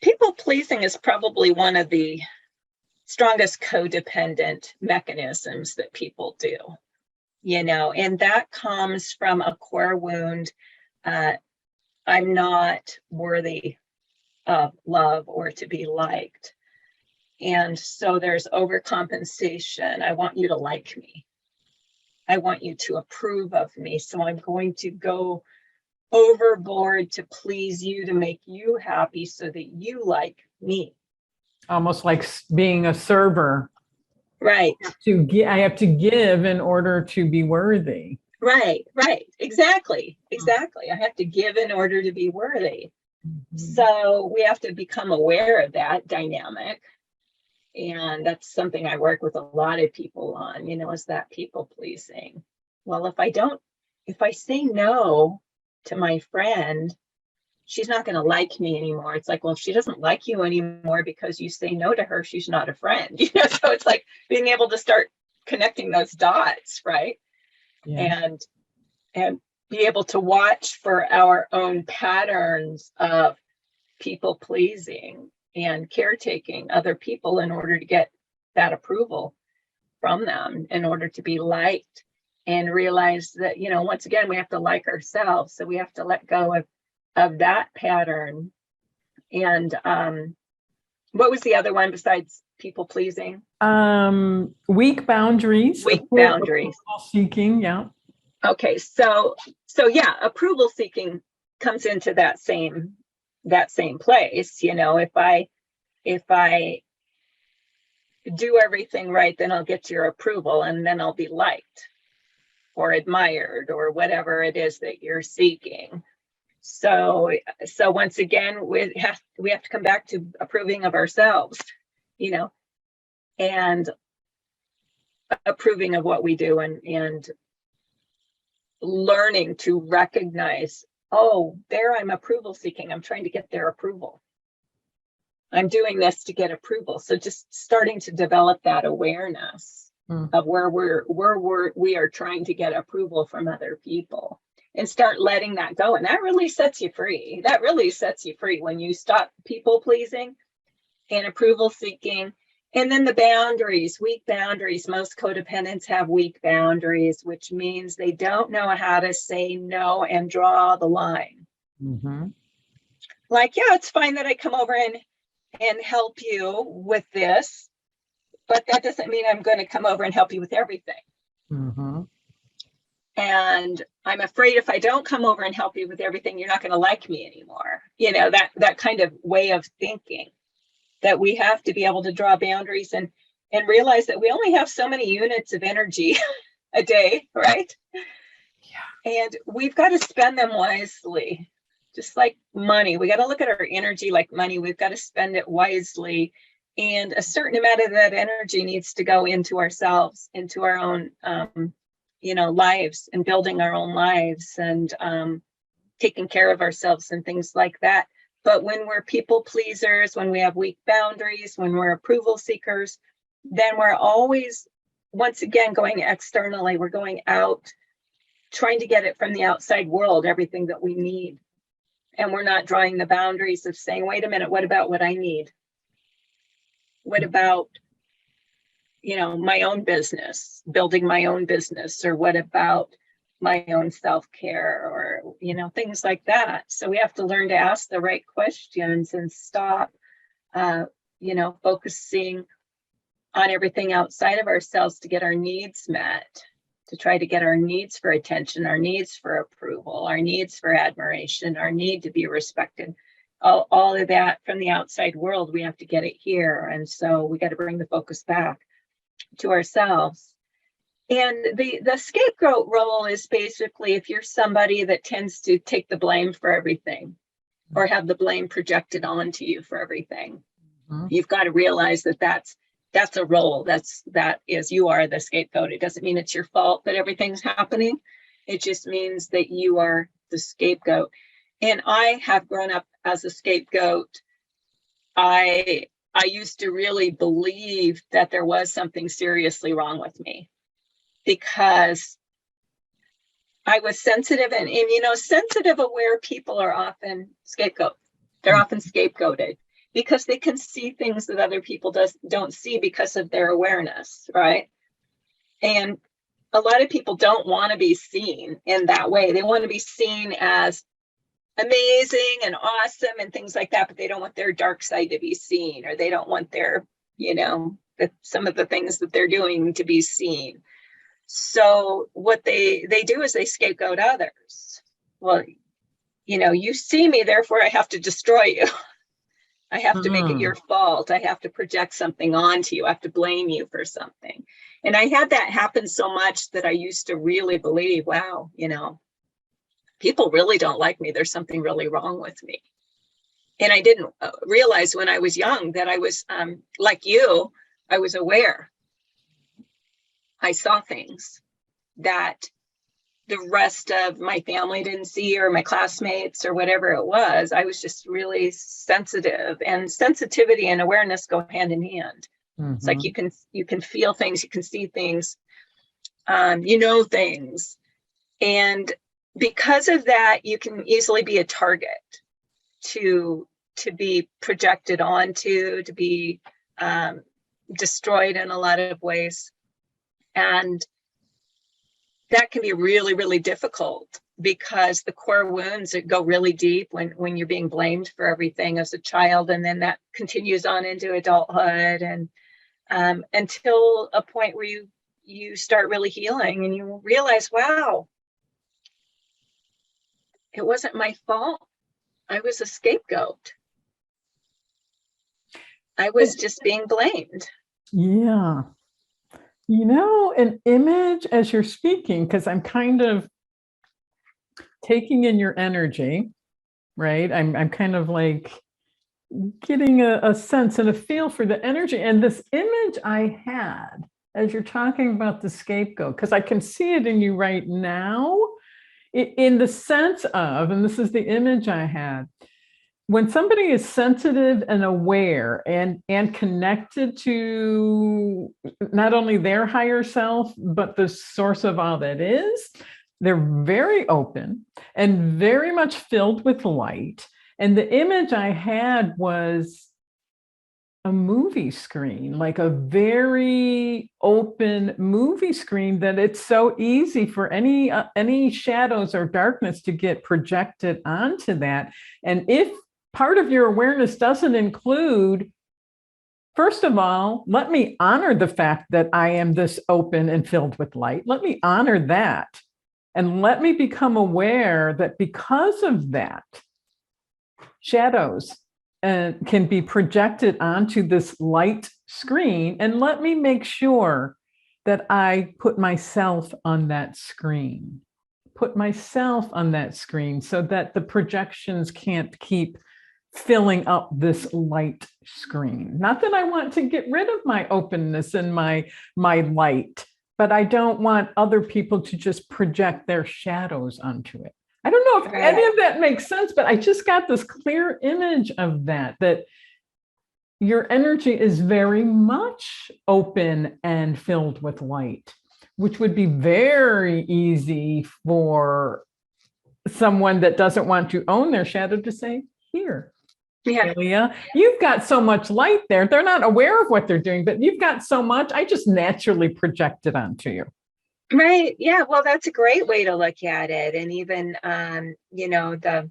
People pleasing is probably one of the strongest codependent mechanisms that people do, and that comes from a core wound. I'm not worthy of love or to be liked. And so there's overcompensation. I want you to like me. I want you to approve of me. So I'm going to go overboard to please you, to make you happy so that you like me. Almost like being a server. Right. I have to give in order to be worthy. Right. Exactly. I have to give in order to be worthy. So we have to become aware of that dynamic. And that's something I work with a lot of people on, is that people pleasing. Well, if I say no to my friend, she's not going to like me anymore. It's like, well, if she doesn't like you anymore because you say no to her, she's not a friend. So it's like being able to start connecting those dots, right? Yeah. And be able to watch for our own patterns of people pleasing and caretaking other people in order to get that approval from them, in order to be liked, and realize that, once again, we have to like ourselves. So we have to let go of that pattern. And what was the other one besides people pleasing? Weak boundaries. Weak boundaries. Approval seeking. Yeah. Okay. So yeah, approval seeking comes into that same place. If I do everything right, then I'll get your approval, and then I'll be liked or admired or whatever it is that you're seeking. So once again, we have to come back to approving of ourselves, and approving of what we do, and learning to recognize, oh, there I'm approval seeking. I'm trying to get their approval. I'm doing this to get approval. So just starting to develop that awareness of where we are trying to get approval from other people, and start letting that go. And that really sets you free. That really sets you free when you stop people pleasing and approval seeking. And then the boundaries, weak boundaries. Most codependents have weak boundaries, which means they don't know how to say no and draw the line. Mm-hmm. Like, yeah, it's fine that I come over and help you with this, but that doesn't mean I'm going to come over and help you with everything. Mm-hmm. And I'm afraid if I don't come over and help you with everything, you're not going to like me anymore. That kind of way of thinking, that we have to be able to draw boundaries and realize that we only have so many units of energy a day, right? Yeah. And we've got to spend them wisely. Just like money, we got to look at our energy like money. We've got to spend it wisely. And a certain amount of that energy needs to go into ourselves, into our own, lives, and building our own lives, and taking care of ourselves and things like that. But when we're people pleasers, when we have weak boundaries, when we're approval seekers, then we're always, once again, going externally. We're going out, trying to get it from the outside world, everything that we need. And we're not drawing the boundaries of saying, wait a minute, what about what I need? What about, my own business, building my own business? Or what about my own self-care, or, things like that. So we have to learn to ask the right questions and stop, focusing on everything outside of ourselves to get our needs met, to try to get our needs for attention, our needs for approval, our needs for admiration, our need to be respected. All of that from the outside world, we have to get it here. And so we got to bring the focus back to ourselves. And the scapegoat role is basically if you're somebody that tends to take the blame for everything, or have the blame projected onto you for everything. Mm-hmm. You've got to realize that that's a role. That is, you are the scapegoat. It doesn't mean it's your fault that everything's happening. It just means that you are the scapegoat. And I have grown up as a scapegoat. I used to really believe that there was something seriously wrong with me, because I was sensitive, and sensitive, aware people are often scapegoat. They're often scapegoated because they can see things that other people don't see because of their awareness, right? And a lot of people don't want to be seen in that way. They want to be seen as amazing and awesome and things like that, but they don't want their dark side to be seen, or they don't want their, some of the things that they're doing to be seen. So what they do is they scapegoat others. Well, you see me, therefore I have to destroy you. I have to make it your fault. I have to project something onto you. I have to blame you for something. And I had that happen so much that I used to really believe, wow, people really don't like me. There's something really wrong with me. And I didn't realize when I was young that I was like you, I was aware. I saw things that the rest of my family didn't see, or my classmates, or whatever it was. I was just really sensitive, and sensitivity and awareness go hand in hand. It's like you can feel things, you can see things, things. And because of that, you can easily be a target to be projected onto, to be destroyed in a lot of ways. And that can be really, really difficult, because the core wounds that go really deep when you're being blamed for everything as a child, and then that continues on into adulthood, and until a point where you start really healing and you realize, wow, it wasn't my fault. I was a scapegoat. I was just being blamed. Yeah. An image as you're speaking, because I'm kind of taking in your energy, right? I'm kind of like getting a sense and a feel for the energy. And this image I had as you're talking about the scapegoat, because I can see it in you right now, in the sense of, and this is the image I had, when somebody is sensitive and aware and connected to not only their higher self, but the source of all that is, they're very open and very much filled with light. And the image I had was a movie screen, like a very open movie screen, that it's so easy for any shadows or darkness to get projected onto that. And if part of your awareness doesn't include, first of all, let me honor the fact that I am this open and filled with light. Let me honor that. And let me become aware that because of that, shadows can be projected onto this light screen. And let me make sure that I put myself on that screen. Put myself on that screen so that the projections can't keep filling up this light screen. Not that I want to get rid of my openness and my light, but I don't want other people to just project their shadows onto it. I don't know if any of that makes sense, but I just got this clear image of that your energy is very much open and filled with light, which would be very easy for someone that doesn't want to own their shadow to say, here, Kaleah, you've got so much light there. They're not aware of what they're doing, but you've got so much. I just naturally project it onto you. Right. Yeah. Well, that's a great way to look at it. And even, the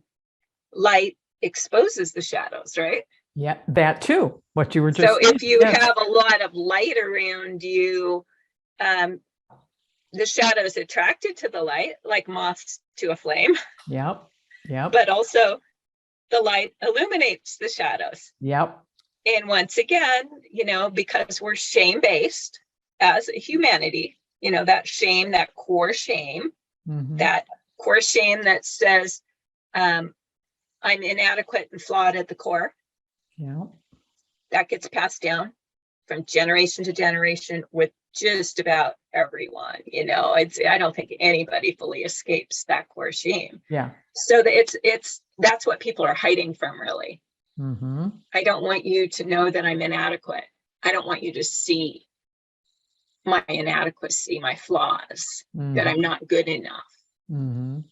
light exposes the shadows, right? Yeah, that too. What you were just saying. So if you have a lot of light around you, the shadows attracted to the light, like moths to a flame. Yep. But also the light illuminates the shadows. Yep. And once again, because we're shame-based as a humanity, that shame, that core shame, that core shame that says, I'm inadequate and flawed at the core. Yeah. That gets passed down from generation to generation with just about everyone. I don't think anybody fully escapes that core shame. Yeah. So that's what people are hiding from, really. I don't want you to know that I'm inadequate. I don't want you to see my inadequacy, my flaws, that I'm not good enough. And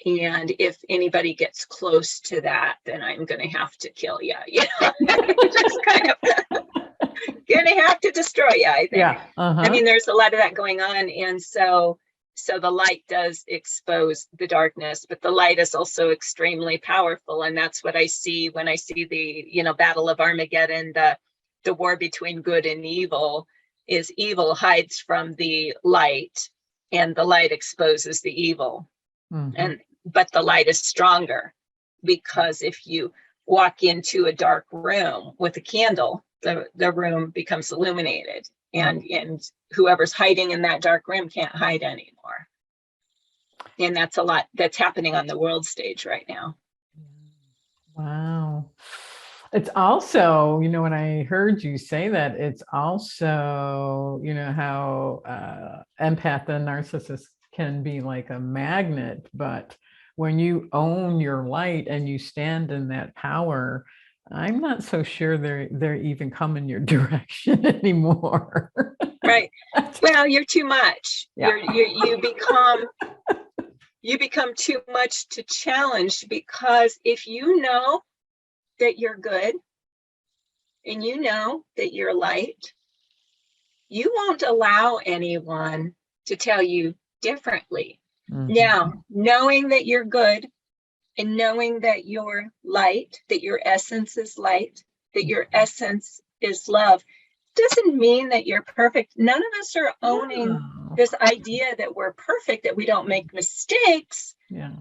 if anybody gets close to that, then I'm going to have to kill you. Just kind of going to have to destroy you, I think. Yeah. I mean, there's a lot of that going on. And so the light does expose the darkness, but the light is also extremely powerful. And that's what I see when I see the, Battle of Armageddon, the war between good and evil, is evil hides from the light and the light exposes the evil. But the light is stronger, because if you walk into a dark room with a candle, the room becomes illuminated, and whoever's hiding in that dark room can't hide anymore. And that's a lot that's happening on the world stage right now. Wow. It's also, when I heard you say that, it's also, how empath and narcissist can be like a magnet, but when you own your light and you stand in that power, I'm not so sure they're even coming your direction anymore. Right. Well, you're too much. Yeah. You become too much to challenge, because if you know that you're good and you know that you're light, you won't allow anyone to tell you differently. Mhm. Now, knowing that you're good and knowing that you're light, that your essence is light, that your essence is love, doesn't mean that you're perfect. None of us are owning Oh, this idea that we're perfect, that we don't make mistakes, yeah.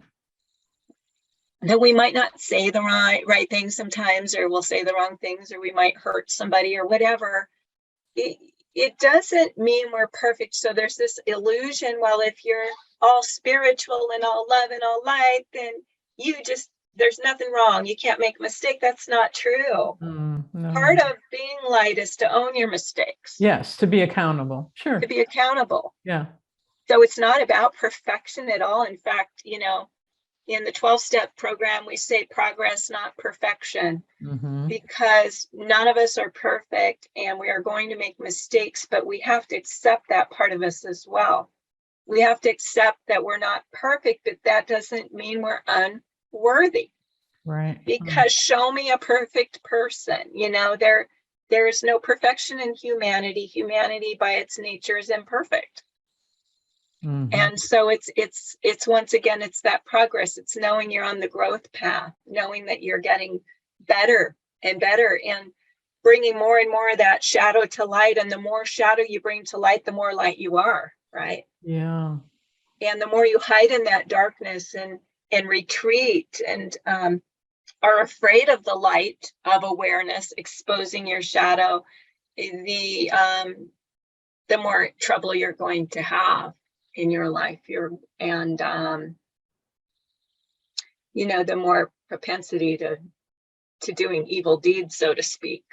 that we might not say the right things sometimes, or we'll say the wrong things, or we might hurt somebody or whatever. It doesn't mean we're perfect. So there's this illusion, well, if you're all spiritual and all love and all light, then there's nothing wrong. You can't make a mistake. That's not true. No. Part of being light is to own your mistakes. Yes, to be accountable. Sure. To be accountable. Yeah. So it's not about perfection at all. In fact, in the 12-step program, we say progress, not perfection, because none of us are perfect and we are going to make mistakes, but we have to accept that part of us as well. We have to accept that we're not perfect, but that doesn't mean we're unworthy. Right. Because show me a perfect person. There is no perfection in humanity. Humanity by its nature is imperfect. And so it's once again, it's that progress. It's knowing you're on the growth path, knowing that you're getting better and better and bringing more and more of that shadow to light. And the more shadow you bring to light, the more light you are, right? Yeah. And the more you hide in that darkness and retreat and are afraid of the light of awareness, exposing your shadow, the more trouble you're going to have in your life. The more propensity to doing evil deeds, so to speak,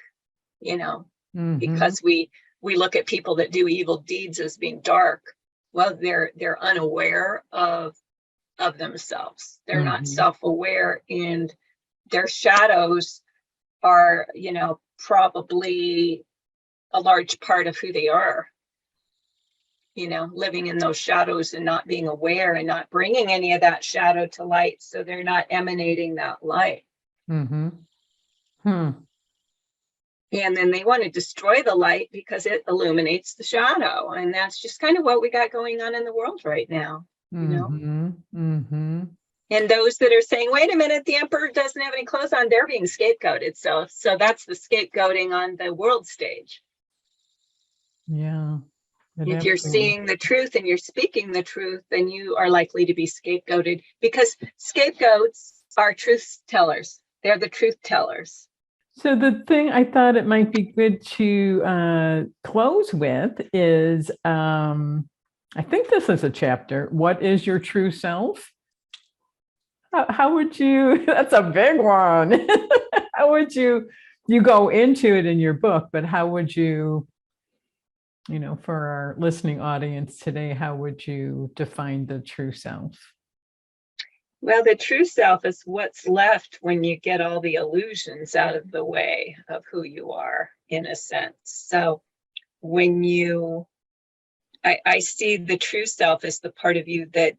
because we look at people that do evil deeds as being dark. Well, they're unaware of themselves. They're not self-aware, and their shadows are, probably a large part of who they are, living in those shadows and not being aware and not bringing any of that shadow to light. So they're not emanating that light. And then they want to destroy the light because it illuminates the shadow. And that's just kind of what we got going on in the world right now, And those that are saying, wait a minute, the emperor doesn't have any clothes on, they're being scapegoated. So that's the scapegoating on the world stage. Yeah. If you're seeing the truth and you're speaking the truth, then you are likely to be scapegoated, because scapegoats are truth tellers. They're the truth tellers. So the thing I thought it might be good to close with is, I think this is a chapter, what is your true self? How would you, that's a big one. How would you go into it in your book, but how would you, for our listening audience today, how would you define the true self? Well, the true self is what's left when you get all the illusions out of the way of who you are, in a sense. So when I see the true self as the part of you that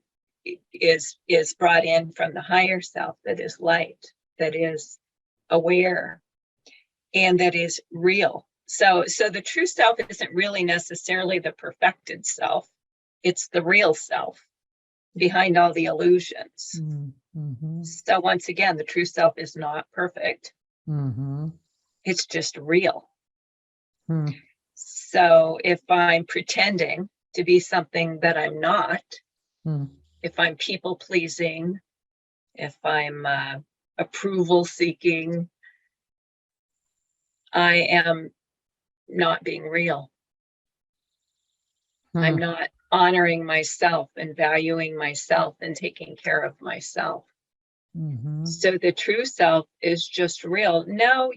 is brought in from the higher self, that is light, that is aware, and that is real. So the true self isn't really necessarily the perfected self. It's the real self behind all the illusions. So once again, the true self is not perfect. It's just real. So if I'm pretending to be something that I'm not, if I'm people pleasing, if I'm approval seeking, I am not being real. I'm not honoring myself and valuing myself and taking care of myself. So the true self is just real. No,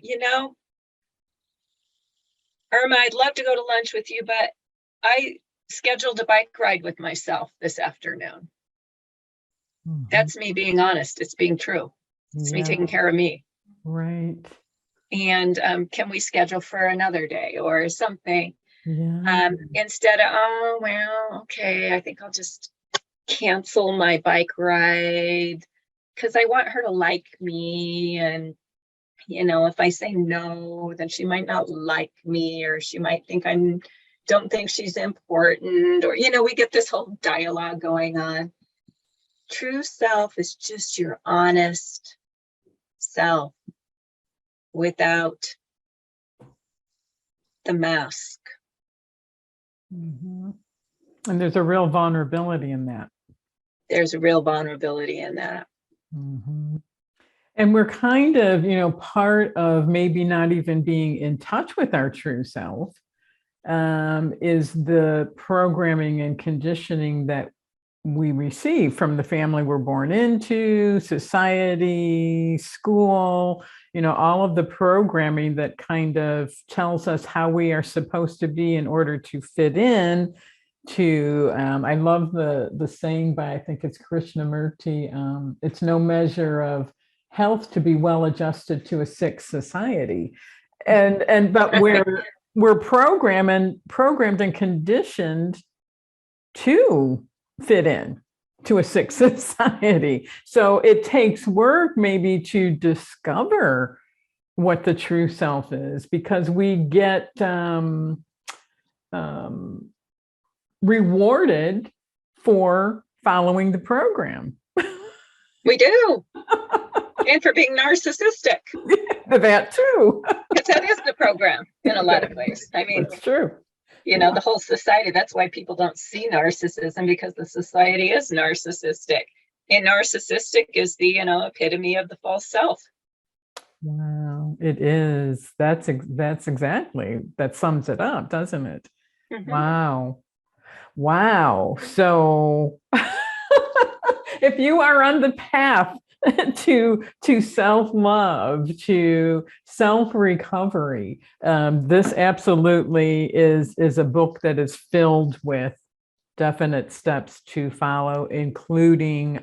Irma, I'd love to go to lunch with you, but I scheduled a bike ride with myself this afternoon. Mhm. That's me being honest. It's being true. It's me Yeah. taking care of me. Right. And can we schedule for another day or something? Yeah. Instead of, oh, well, okay, I think I'll just cancel my bike ride because I want her to like me. And, you know, if I say no, then she might not like me, or she might think don't think she's important, or, you know, we get this whole dialogue going on. True self is just your honest self without the mask. Mhm. And there's a real vulnerability in that. There's a real vulnerability in that. Mhm. And we're kind of, part of maybe not even being in touch with our true self is the programming and conditioning that we receive from the family we're born into, society, school, all of the programming that kind of tells us how we are supposed to be in order to fit in to, I love the saying by, I think it's Krishnamurti, it's no measure of health to be well adjusted to a sick society. But we're programmed and conditioned to fit in to a sick society. So it takes work maybe to discover what the true self is, because we get rewarded for following the program. We do. And for being narcissistic. That too. Because that is the program in a lot of ways. I mean, it's true. The whole society, that's why people don't see narcissism, because the society is narcissistic. And narcissistic is the, epitome of the false self. Wow, it is. That's exactly, that sums it up, doesn't it? Mm-hmm. Wow. So if you are on the path to self-love, to self-recovery, this absolutely is a book that is filled with definite steps to follow, including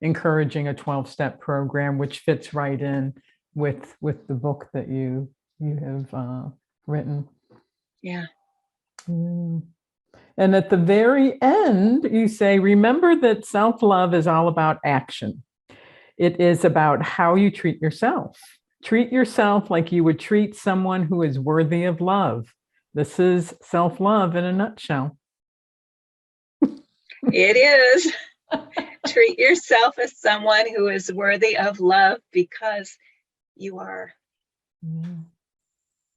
encouraging a 12-step program, which fits right in with the book that you have written. Yeah. And at the very end, you say, remember that self-love is all about action. It is about how you treat yourself. Treat yourself like you would treat someone who is worthy of love. This is self-love in a nutshell. It is. Treat yourself as someone who is worthy of love, because you are.